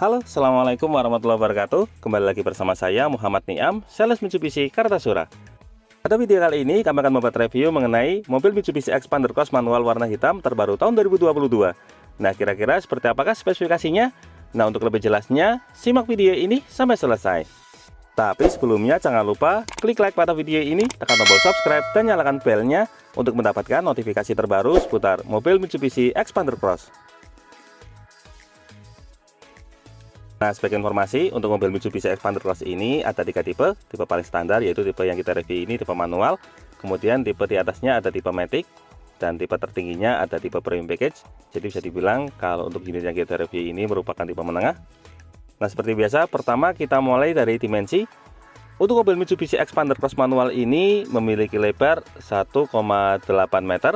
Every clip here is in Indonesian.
Halo, assalamualaikum warahmatullahi wabarakatuh. Kembali lagi bersama saya Muhammad Niam, sales Mitsubishi Kartasura. Pada video kali ini kami akan membuat review mengenai mobil Mitsubishi Xpander Cross manual warna hitam terbaru tahun 2022. Nah, kira-kira seperti apakah spesifikasinya? Nah, untuk lebih jelasnya, simak video ini sampai selesai. Tapi sebelumnya jangan lupa klik like pada video ini, tekan tombol subscribe dan nyalakan belnya untuk mendapatkan notifikasi terbaru seputar mobil Mitsubishi Xpander Cross. Nah, sebagai informasi, untuk mobil Mitsubishi Xpander Cross ini ada 3 tipe. Tipe paling standar yaitu tipe yang kita review ini tipe manual. Kemudian tipe di atasnya ada tipe Matic. Dan tipe tertingginya ada tipe Premium Package. Jadi bisa dibilang kalau untuk unit yang kita review ini merupakan tipe menengah. Nah, seperti biasa, pertama kita mulai dari dimensi. Untuk mobil Mitsubishi Xpander Cross manual ini memiliki lebar 1,8 meter.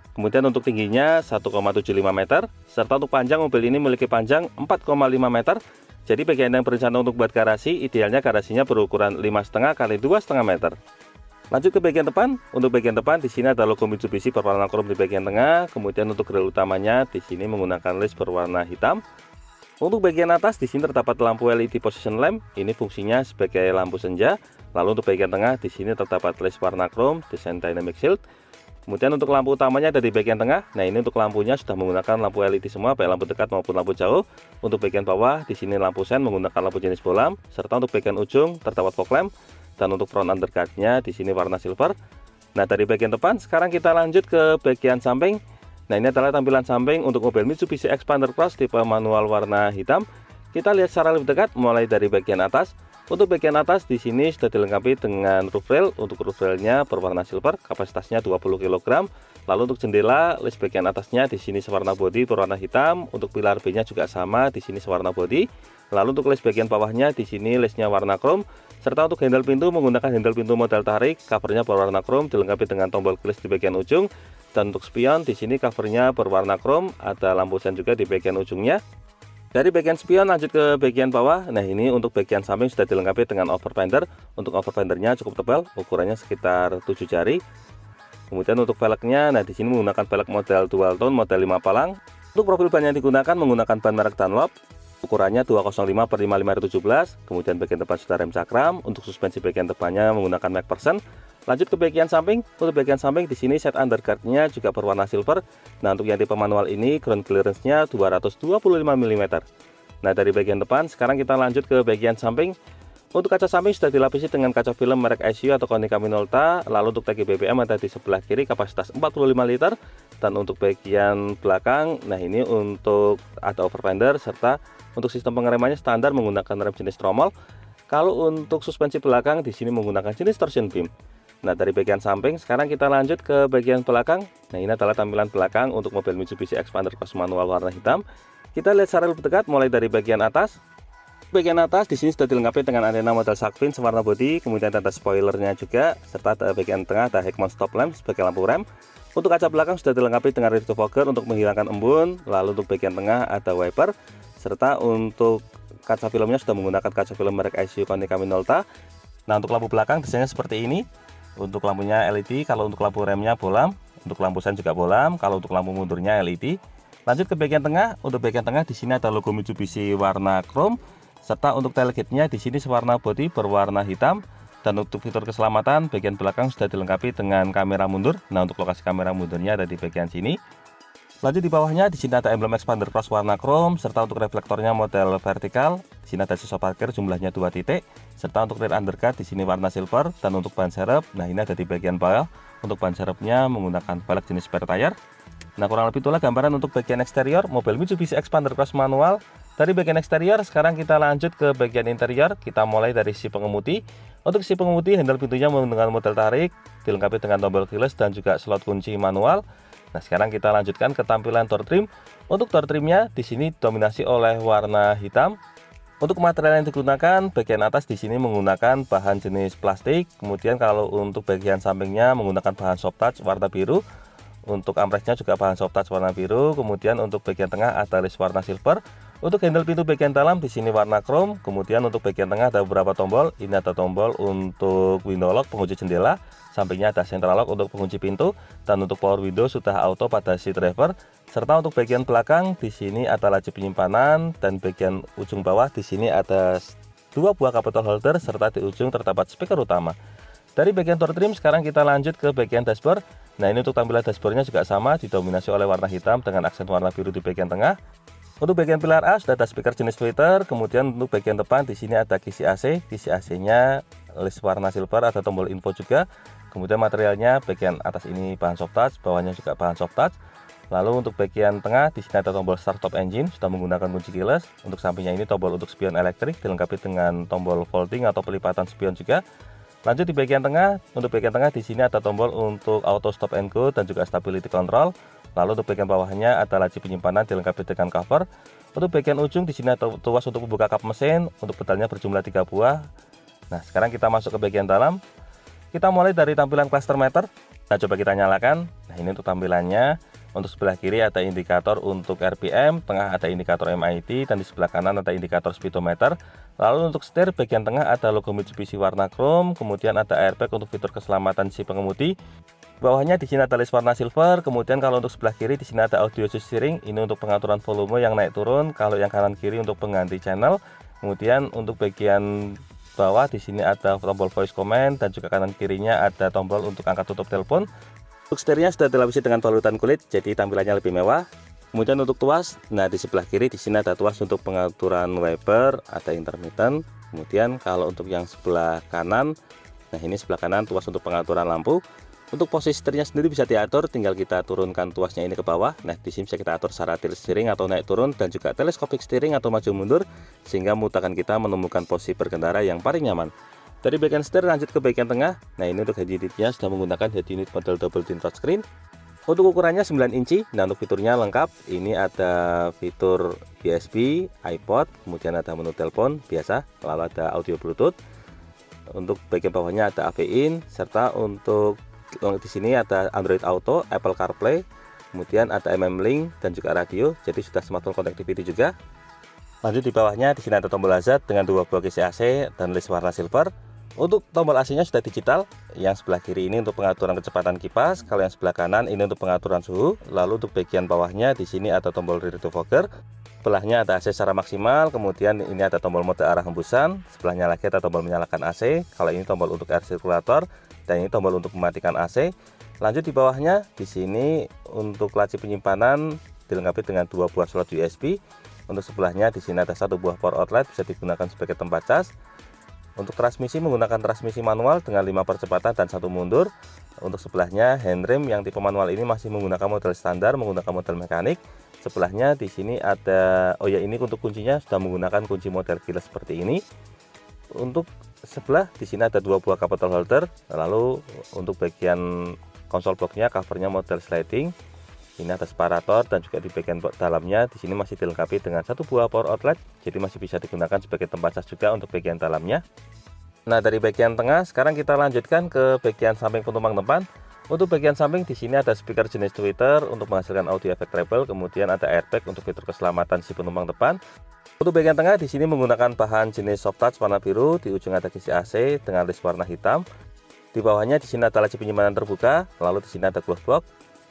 Kemudian untuk tingginya 1,75 meter, serta untuk panjang mobil ini memiliki panjang 4,5 meter. Jadi bagi Anda yang berencana untuk buat garasi, idealnya garasinya berukuran 5,5 kali 2,5 meter. Lanjut ke bagian depan. Untuk bagian depan di sini ada logo Mitsubishi berwarna krom di bagian tengah. Kemudian untuk grill utamanya di sini menggunakan list berwarna hitam. Untuk bagian atas di sini terdapat lampu LED position lamp. Ini fungsinya sebagai lampu senja. Lalu untuk bagian tengah di sini terdapat list warna krom desain dynamic shield. Kemudian untuk lampu utamanya ada di bagian tengah. Nah, ini untuk lampunya sudah menggunakan lampu LED semua, baik lampu dekat maupun lampu jauh. Untuk bagian bawah di sini lampu sen menggunakan lampu jenis bolam, serta untuk bagian ujung terdapat fog lamp. Dan untuk front underguardnya di sini warna silver. Nah, dari bagian depan sekarang kita lanjut ke bagian samping. Nah, ini adalah tampilan samping untuk mobil Mitsubishi Xpander Cross tipe manual warna hitam. Kita lihat secara lebih dekat mulai dari bagian atas. Untuk bagian atas di sini sudah dilengkapi dengan roof rail. Untuk roof railnya berwarna silver, kapasitasnya 20 kg. Lalu untuk jendela, list bagian atasnya di sini sewarna bodi berwarna hitam. Untuk pilar B-nya juga sama, di sini sewarna bodi. Lalu untuk list bagian bawahnya di sini listnya warna chrome. Serta untuk handle pintu menggunakan handle pintu model tarik, covernya berwarna chrome, dilengkapi dengan tombol klis di bagian ujung. Dan untuk spion di sini covernya berwarna chrome, ada lampu sen juga di bagian ujungnya. Dari bagian spion lanjut ke bagian bawah. Nah, ini untuk bagian samping sudah dilengkapi dengan over fender. Untuk over fendernya cukup tebal, ukurannya sekitar 7 jari. Kemudian untuk velgnya, nah di sini menggunakan velg model dual tone model 5 palang. Untuk profil ban yang digunakan menggunakan ban merek Dunlop. Ukurannya 205/5517. Kemudian bagian depan sudah rem cakram. Untuk suspensi bagian depannya menggunakan MacPherson. Lanjut ke bagian samping. Untuk bagian samping di sini set underguardnya juga berwarna silver. Nah, untuk yang tipe manual ini ground clearance-nya 225 mm. Nah, dari bagian depan sekarang kita lanjut ke bagian samping. Untuk kaca samping sudah dilapisi dengan kaca film merek ICU atau Konica Minolta. Lalu untuk tangki BBM ada di sebelah kiri kapasitas 45 liter. Dan untuk bagian belakang, nah ini untuk ada over fender serta untuk sistem pengeremannya standar menggunakan rem jenis tromol. Kalau untuk suspensi belakang di sini menggunakan jenis torsion beam. Nah, dari bagian samping sekarang kita lanjut ke bagian belakang. Nah, ini adalah tampilan belakang untuk mobil Mitsubishi Xpander Cross manual warna hitam. Kita lihat secara lebih dekat mulai dari bagian atas. Bagian atas di sini sudah dilengkapi dengan antena model shark fin sewarna bodi, kemudian ada spoilernya juga, serta ada bagian tengah ada headmount stop lamp sebagai lampu rem. Untuk kaca belakang sudah dilengkapi dengan rear defogger untuk menghilangkan embun. Lalu untuk bagian tengah ada wiper, serta untuk kaca filmnya sudah menggunakan kaca film merek ICU Konica Minolta. Nah, untuk lampu belakang desainnya seperti ini. Untuk lampunya LED, kalau untuk lampu remnya bolam, untuk lampu sen juga bolam, kalau untuk lampu mundurnya LED. Lanjut ke bagian tengah. Untuk bagian tengah di sini ada logo Mitsubishi warna chrome, serta untuk tailgate-nya di sini sewarna bodi berwarna hitam. Dan untuk fitur keselamatan bagian belakang sudah dilengkapi dengan kamera mundur. Nah, untuk lokasi kamera mundurnya ada di bagian sini. Lanjut di bawahnya di sini ada emblem Xpander Cross warna chrome, serta untuk reflektornya model vertikal. Di sini ada siswa parkir jumlahnya 2 titik, serta untuk rear underguard di sini warna silver. Dan untuk ban serep, nah ini ada di bagian bawah. Untuk ban serepnya menggunakan velg jenis spare tire. Nah, kurang lebih itulah gambaran untuk bagian eksterior mobil Mitsubishi Xpander Cross manual. Dari bagian eksterior sekarang kita lanjut ke bagian interior. Kita mulai dari sisi pengemudi. Untuk sisi pengemudi, handle pintunya menggunakan model tarik, dilengkapi dengan tombol keyless dan juga slot kunci manual. Nah, sekarang kita lanjutkan ke tampilan door trim. Untuk door trimnya di sini dominasi oleh warna hitam. Untuk material yang digunakan, bagian atas di sini menggunakan bahan jenis plastik. Kemudian kalau untuk bagian sampingnya menggunakan bahan soft touch warna biru. Untuk armrestnya juga bahan soft touch warna biru. Kemudian untuk bagian tengah ada list warna silver. Untuk handle pintu bagian dalam di sini warna chrome, kemudian untuk bagian tengah ada beberapa tombol. Ini ada tombol untuk window lock pengunci jendela, sampingnya ada central lock untuk pengunci pintu, dan untuk power window sudah auto pada seat driver. Serta untuk bagian belakang di sini ada laci penyimpanan, dan bagian ujung bawah di sini ada dua buah cup holder serta di ujung terdapat speaker utama. Dari bagian door trim sekarang kita lanjut ke bagian dashboard. Nah, ini untuk tampilan dashboardnya juga sama, didominasi oleh warna hitam dengan aksen warna biru di bagian tengah. Untuk bagian pilar A sudah ada speaker jenis tweeter, kemudian untuk bagian depan di sini ada kisi AC, kisi AC-nya list warna silver, ada tombol info juga. Kemudian materialnya bagian atas ini bahan soft touch, bawahnya juga bahan soft touch. Lalu untuk bagian tengah di sini ada tombol start stop engine, sudah menggunakan kunci keyless. Untuk sampingnya ini tombol untuk spion elektrik, dilengkapi dengan tombol folding atau pelipatan spion juga. Lanjut di bagian tengah, untuk bagian tengah di sini ada tombol untuk auto stop and go dan juga stability control. Lalu untuk bagian bawahnya ada laci penyimpanan dilengkapi dengan cover. Untuk bagian ujung di sini ada tuas untuk membuka kap mesin, untuk pedalnya berjumlah 3 buah. Nah, sekarang kita masuk ke bagian dalam. Kita mulai dari tampilan cluster meter. Nah, coba kita nyalakan. Nah, ini untuk tampilannya. Untuk sebelah kiri ada indikator untuk RPM, tengah ada indikator MID, dan di sebelah kanan ada indikator speedometer. Lalu untuk setir bagian tengah ada logo Mitsubishi warna chrome, kemudian ada airbag untuk fitur keselamatan si pengemudi. Bawahnya di sini ada list warna silver, kemudian kalau untuk sebelah kiri di sini ada audio steering, ini untuk pengaturan volume yang naik turun, kalau yang kanan kiri untuk pengganti channel. Kemudian untuk bagian bawah di sini ada tombol voice command dan juga kanan kirinya ada tombol untuk angkat tutup telepon. Untuk setirnya sudah dilapisi dengan balutan kulit, jadi tampilannya lebih mewah. Kemudian untuk tuas, nah di sebelah kiri di sini ada tuas untuk pengaturan wiper, ada intermittent. Kemudian kalau untuk yang sebelah kanan, nah ini sebelah kanan tuas untuk pengaturan lampu. Untuk posisi setirnya sendiri bisa diatur, tinggal kita turunkan tuasnya ini ke bawah. Nah di sini bisa kita atur secara tilt steering atau naik turun, dan juga telescopic steering atau maju mundur, sehingga memudahkan kita menemukan posisi berkendara yang paling nyaman. Dari bagian setir lanjut ke bagian tengah. Nah ini untuk head unitnya sudah menggunakan head unit model double tint touchscreen. Untuk ukurannya 9 inci. Nah untuk fiturnya lengkap. Ini ada fitur USB, iPod, kemudian ada menu telepon biasa, lalu ada audio Bluetooth. Untuk bagian bawahnya ada AV in, serta untuk di sini ada Android Auto, Apple CarPlay, kemudian ada MM Link dan juga radio. Jadi sudah smartphone connectivity juga. Lanjut di bawahnya di sini ada tombol hazard dengan 2 buah kisi AC dan list warna silver. Untuk tombol AC-nya sudah digital. Yang sebelah kiri ini untuk pengaturan kecepatan kipas, kalau yang sebelah kanan ini untuk pengaturan suhu. Lalu untuk bagian bawahnya di sini ada tombol rear defogger. Sebelahnya ada AC secara maksimal, kemudian ini ada tombol mode arah hembusan. Sebelahnya lagi ada tombol menyalakan AC. Kalau ini tombol untuk air circulator dan ini tombol untuk mematikan AC. Lanjut di bawahnya di sini untuk laci penyimpanan dilengkapi dengan 2 buah slot USB. Untuk sebelahnya di sini ada 1 buah power outlet, bisa digunakan sebagai tempat cas. Untuk transmisi menggunakan transmisi manual dengan 5 percepatan dan 1 mundur. Untuk sebelahnya handrem yang tipe manual ini masih menggunakan model standar, menggunakan model mekanik. Sebelahnya di sini ada, oh ya ini untuk kuncinya sudah menggunakan kunci model keyless seperti ini. Untuk sebelah di sini ada 2 buah cup holder. Lalu untuk bagian konsol boxnya covernya model sliding. Ini ada separator dan juga di bagian dalamnya di sini masih dilengkapi dengan 1 buah power outlet, jadi masih bisa digunakan sebagai tempat cas juga untuk bagian dalamnya. Nah dari bagian tengah sekarang kita lanjutkan ke bagian samping penumpang depan. Untuk bagian samping di sini ada speaker jenis tweeter untuk menghasilkan audio efek treble, kemudian ada airbag untuk fitur keselamatan si penumpang depan. Untuk bagian tengah di sini menggunakan bahan jenis soft touch warna biru, di ujung ada kisi AC dengan list warna hitam. Di bawahnya di sini ada laci penyimpanan terbuka, lalu di sini ada glove box.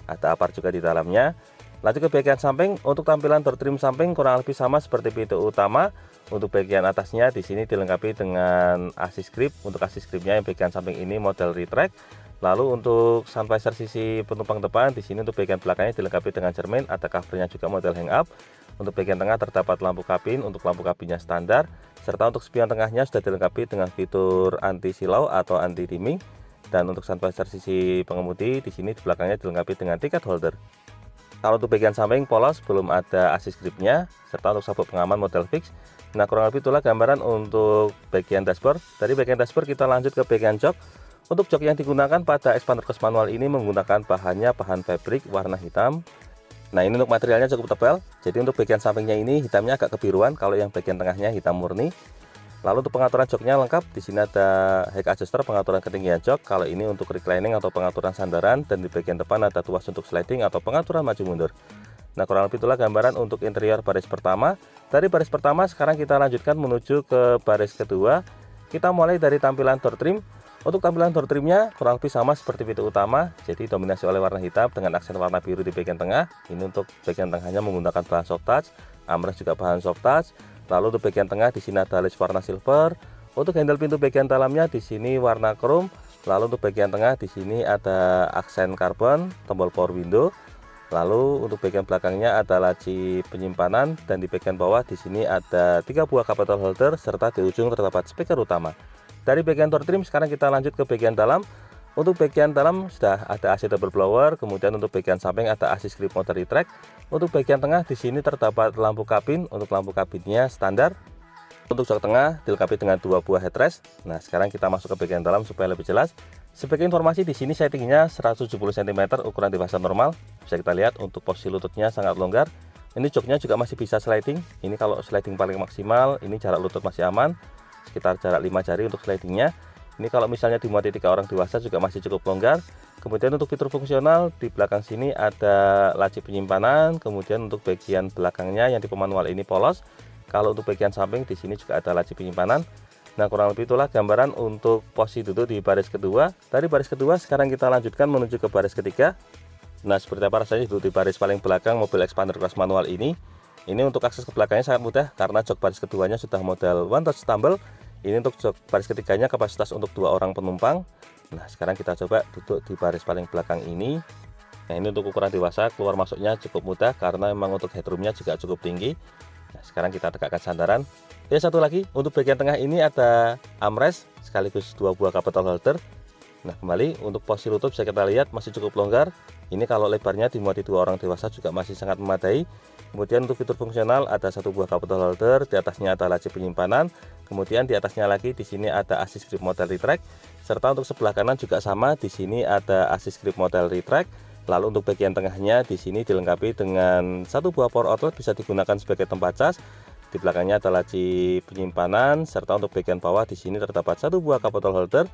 Ada apar juga di dalamnya. Lanjut ke bagian samping. Untuk tampilan door trim samping kurang lebih sama seperti pintu utama. Untuk bagian atasnya di sini dilengkapi dengan assist grip. Untuk assist gripnya yang bagian samping ini model retract. Lalu untuk sun visor sisi penumpang depan di sini untuk bagian belakangnya dilengkapi dengan cermin. Ada covernya juga model hang up. Untuk bagian tengah terdapat lampu kabin. Untuk lampu kabinnya standar. Serta untuk spion tengahnya sudah dilengkapi dengan fitur anti silau atau anti dimming. Dan untuk sun visor sisi pengemudi di sini di belakangnya dilengkapi dengan tiket holder. Kalau untuk bagian samping polos belum ada assist gripnya, serta untuk sabuk pengaman model fix. Nah kurang lebih itulah gambaran untuk bagian dashboard. Dari bagian dashboard kita lanjut ke bagian jok. Untuk jok yang digunakan pada Xpander Cross manual ini menggunakan bahannya bahan fabric warna hitam. Nah ini untuk materialnya cukup tebal. Jadi untuk bagian sampingnya ini hitamnya agak kebiruan, kalau yang bagian tengahnya hitam murni. Lalu untuk pengaturan joknya lengkap, di sini ada height adjuster pengaturan ketinggian jok. Kalau ini untuk reclining atau pengaturan sandaran, dan di bagian depan ada tuas untuk sliding atau pengaturan maju mundur. Nah, kurang lebih itulah gambaran untuk interior baris pertama. Dari baris pertama sekarang kita lanjutkan menuju ke baris kedua. Kita mulai dari tampilan door trim. Untuk tampilan door trimnya kurang lebih sama seperti pintu utama, jadi dominasi oleh warna hitam dengan aksen warna biru di bagian tengah. Ini untuk bagian tengahnya menggunakan bahan soft touch, armrest juga bahan soft touch. Lalu untuk bagian tengah di sini ada list warna silver. Untuk handle pintu bagian dalamnya di sini warna chrome. Lalu untuk bagian tengah di sini ada aksen karbon, tombol power window. Lalu untuk bagian belakangnya ada laci penyimpanan, dan di bagian bawah di sini ada 3 buah cup bottle holder serta di ujung terdapat speaker utama. Dari bagian door trim sekarang kita lanjut ke bagian dalam. Untuk bagian dalam sudah ada AC double blower, kemudian untuk bagian samping ada AC grip motor retract. Untuk bagian tengah di sini terdapat lampu kabin. Untuk lampu kabinnya standar. Untuk jok tengah dilengkapi dengan 2 buah headrest. Nah, sekarang kita masuk ke bagian dalam supaya lebih jelas. Sebagai informasi di sini settingnya 170 cm ukuran dewasa normal. Bisa kita lihat untuk posisi lututnya sangat longgar. Ini joknya juga masih bisa sliding. Ini kalau sliding paling maksimal, ini jarak lutut masih aman, sekitar jarak 5 jari untuk slidingnya. Ini kalau misalnya dimuati 3 orang dewasa juga masih cukup longgar. Kemudian untuk fitur fungsional di belakang sini ada laci penyimpanan. Kemudian untuk bagian belakangnya yang tipe manual ini polos. Kalau untuk bagian samping di sini juga ada laci penyimpanan. Nah, kurang lebih itulah gambaran untuk posisi duduk di baris kedua. Dari baris kedua sekarang kita lanjutkan menuju ke baris ketiga. Nah, seperti apa rasanya duduk di baris paling belakang mobil Xpander Cross manual ini. Ini untuk akses ke belakangnya sangat mudah karena jok baris keduanya sudah model one touch tumble. Ini untuk jok baris ketiganya kapasitas untuk 2 orang penumpang. Nah, sekarang kita coba duduk di baris paling belakang ini. Nah, ini untuk ukuran dewasa, keluar masuknya cukup mudah karena memang untuk headroomnya juga cukup tinggi. Nah, sekarang kita tegakkan sandaran. Ya, satu lagi untuk bagian tengah ini ada armrest sekaligus 2 buah cup bottle holder. Nah, kembali untuk posisi lutut bisa kita lihat masih cukup longgar. Ini kalau lebarnya dimuati 2 orang dewasa juga masih sangat memadai. Kemudian untuk fitur fungsional ada 1 buah cup bottle holder, di atasnya ada laci penyimpanan. Kemudian di atasnya lagi di sini ada assist grip model retract. Serta untuk sebelah kanan juga sama, di sini ada assist grip model retract. Lalu untuk bagian tengahnya di sini dilengkapi dengan 1 buah power outlet bisa digunakan sebagai tempat cas. Di belakangnya ada laci penyimpanan, serta untuk bagian bawah di sini terdapat 1 buah cup bottle holder.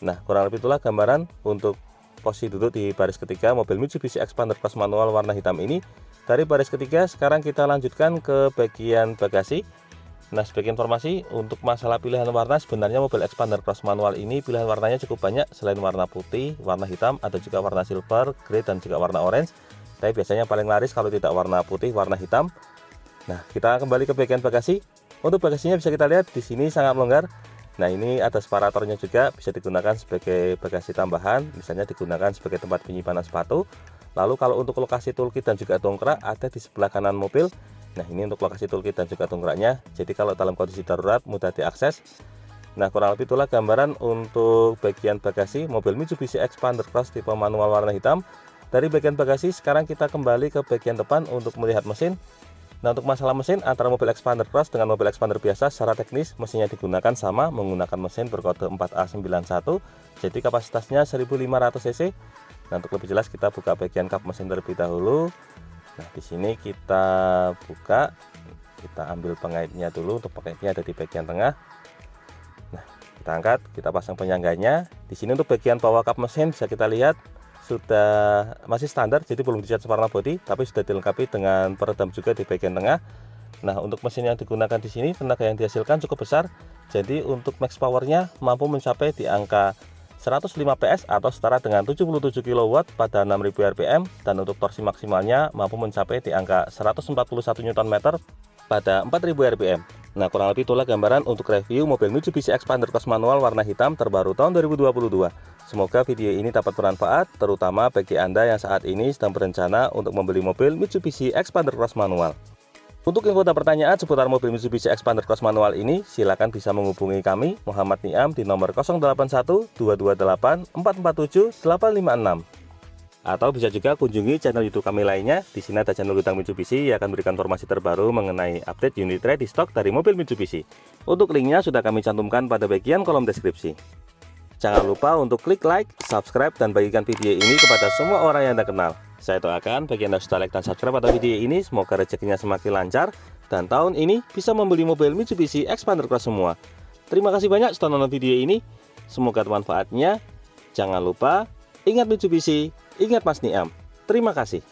Nah, kurang lebih itulah gambaran untuk posisi duduk di baris ketiga mobil Mitsubishi Xpander Cross manual warna hitam ini. Dari baris ketiga sekarang kita lanjutkan ke bagian bagasi. Nah, sebagai informasi untuk masalah pilihan warna, sebenarnya mobil Xpander Cross manual ini pilihan warnanya cukup banyak. Selain warna putih, warna hitam, ada juga warna silver, grey, dan juga warna orange. Tapi biasanya paling laris kalau tidak warna putih, warna hitam. Nah, kita kembali ke bagian bagasi. Untuk bagasinya bisa kita lihat di sini sangat longgar. Nah, ini ada separatornya juga, bisa digunakan sebagai bagasi tambahan, misalnya digunakan sebagai tempat penyimpanan sepatu. Lalu kalau untuk lokasi toolkit dan juga dongkrak ada di sebelah kanan mobil. Nah, ini untuk lokasi toolkit dan juga dongkraknya. Jadi kalau dalam kondisi darurat mudah diakses. Nah, kurang lebih itulah gambaran untuk bagian bagasi mobil Mitsubishi Xpander Cross tipe manual warna hitam. Dari bagian bagasi sekarang kita kembali ke bagian depan untuk melihat mesin. Nah, untuk masalah mesin antara mobil Xpander Cross dengan mobil Xpander biasa, secara teknis mesinnya digunakan sama, menggunakan mesin berkode 4A91. Jadi kapasitasnya 1500 cc. Nah, untuk lebih jelas kita buka bagian kap mesin terlebih dahulu. Nah, di sini kita buka, kita ambil pengaitnya dulu. Untuk pengaitnya ada di bagian tengah. Nah, kita angkat, kita pasang penyangganya. Di sini untuk bagian bawah kap mesin bisa kita lihat sudah masih standar, jadi belum dicat warna bodi, tapi sudah dilengkapi dengan peredam juga di bagian tengah. Nah, untuk mesin yang digunakan di sini tenaga yang dihasilkan cukup besar. Jadi untuk max powernya mampu mencapai di angka 105 PS atau setara dengan 77 kW pada 6000 rpm, dan untuk torsi maksimalnya mampu mencapai di angka 141 Nm pada 4000 rpm. Nah, kurang lebih itulah gambaran untuk review mobil Mitsubishi Xpander Cross manual warna hitam terbaru tahun 2022. Semoga video ini dapat bermanfaat, terutama bagi Anda yang saat ini sedang berencana untuk membeli mobil Mitsubishi Xpander Cross manual. Untuk info dan pertanyaan seputar mobil Mitsubishi Xpander Cross manual ini, silakan bisa menghubungi kami, Muhammad Niam, di nomor 081 228 447 856. Atau bisa juga kunjungi channel YouTube kami lainnya. Di sini ada channel Gudang Mitsubishi yang akan memberikan informasi terbaru mengenai update unit ready stock dari mobil Mitsubishi. Untuk linknya sudah kami cantumkan pada bagian kolom deskripsi. Jangan lupa untuk klik like, subscribe, dan bagikan video ini kepada semua orang yang Anda kenal. Saya doakan bagi Anda sudah like dan subscribe pada video ini, semoga rezekinya semakin lancar dan tahun ini bisa membeli mobil Mitsubishi Xpander Cross semua. Terima kasih banyak sudah nonton video ini, semoga bermanfaatnya. Jangan lupa ingat Mitsubishi, ingat Mas Niam. Terima kasih.